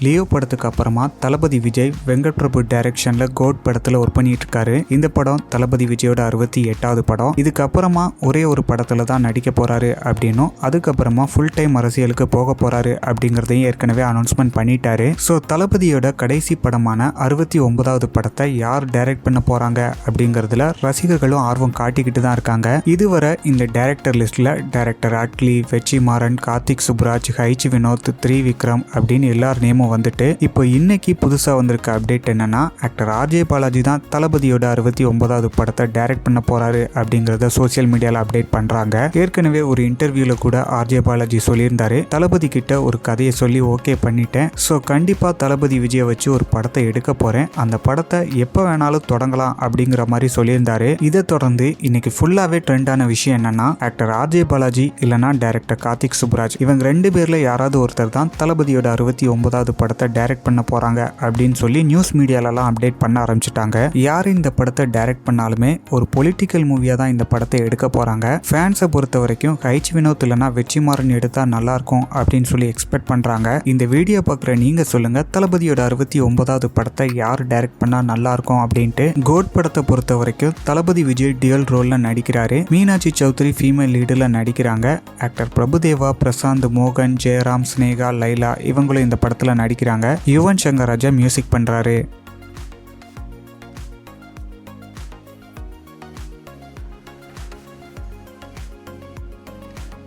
Leo படத்துக்கு அப்புறமா தளபதி விஜய் வெங்கட் பிரபு டைரக்ஷன்ல கோட் படத்துல ஒர்க் பண்ணிட்டு இருக்காரு. இந்த படம் தளபதி விஜயோட 68வது படம். இதுக்கப்புறமா ஒரே ஒரு படத்துல தான் நடிக்க போறாரு அப்படின்னும் அதுக்கப்புறமா ஃபுல் டைம் அரசியலுக்கு போக போறாரு அப்படிங்கறதையும் ஏற்கனவே அனௌன்ஸ்மெண்ட் பண்ணிட்டாரு. ஸோ தளபதியோட கடைசி படமான 69வது படத்தை யார் டைரக்ட் பண்ண போறாங்க அப்படிங்கறதுல ரசிகர்களும் ஆர்வம் காட்டிக்கிட்டு தான் இருக்காங்க. இதுவரை இந்த டைரக்டர் லிஸ்ட்ல டைரக்டர் அட்லி, வெற்றிமாறன், கார்த்திக் சுப்ராஜ், ஹைச் வினோத், த்ரிவிக்ரம் அப்படின்னு எல்லார் நேமும் வந்துட்டு இப்போ இன்னைக்கு புதுசா வந்திருக்க அப்டேட் என்னன்னா ஆக்டர் ஆர்ஜே பாலாஜி தான் தளபதியோட 69வது படத்தை டைரக்ட் பண்ண போறாரு அப்படிங்கறத சோசியல் மீடியால அப்டேட் பண்றாங்க. ஏற்கனவே ஒரு இன்டர்வியூல கூட ஆர்ஜே பாலாஜி சொல்லியிருந்தாரு, தளபதி கிட்ட ஒரு கதையை சொல்லி ஓகே பண்ணிட்டேன். ஸோ கண்டிப்பா தளபதி விஜயை வச்சு ஒரு படத்தை எடுக்க போறேன். அந்த படத்தை எப்ப வேணாலும் தொடங்கலாம் அப்படிங்கிற மாதிரி சொல்லியிருந்தாரு. இதை தொடர்ந்து இன்னைக்கு ஃபுல்லாவே ட்ரெண்டான விஷயம் என்னன்னா ஆக்டர் ஆர்ஜே பாலாஜி இல்லனா டைரக்டர் கார்த்திக் சுப்ராஜ் இவங்க ரெண்டு பேர்ல யாராவது ஒருத்தர் தான் தளபதியோட 69வது படத்தை டைரக்ட் பண்ண போறாங்க அப்படின்னு சொல்லி நியூஸ் மீடியாலலாம் அப்டேட் பண்ண ஆரம்பிச்சிட்டாங்க. யார் இந்த படத்தை டைரக்ட் பண்ணாலுமே ஒரு பொலிட்டிக்கல் மூவியா தான் இந்த படத்தை எடுக்க போறாங்க. ஃபேன்ஸை பொறுத்த வரைக்கும் ஹைச் வினோத் இல்லனா வெற்றிமாறன் எடுத்தா நல்லா இருக்கும் அப்படின்னு சொல்லி எக்ஸ்பெக்ட் பண்றாங்க. இந்த வீடியோ பார்க்குற நீங்க சொல்லுங்க, தளபதியோட 69வது படத்தை யார் டைரக்ட் பண்ணா நல்லா இருக்கும் அப்படின்ட்டு. கோட் படத்தை பொறுத்த வரைக்கும் தளபதி விஜய் டியூல் ரோல்ல நடிக்கிறாரு. மீனாட்சி சௌத்ரி ஃபீமேல் லீடுல நடிக்கிறாங்க. ஆக்டர் பிரபுதேவா, பிரசாந்த், மோகன், ஜெயராம், ஸ்னேகா, லைலா இவங்களும் இந்த படத்துல நடிக்கிறாங்க. யுவன் சங்கர் ராஜா மியூசிக் பண்றாரு.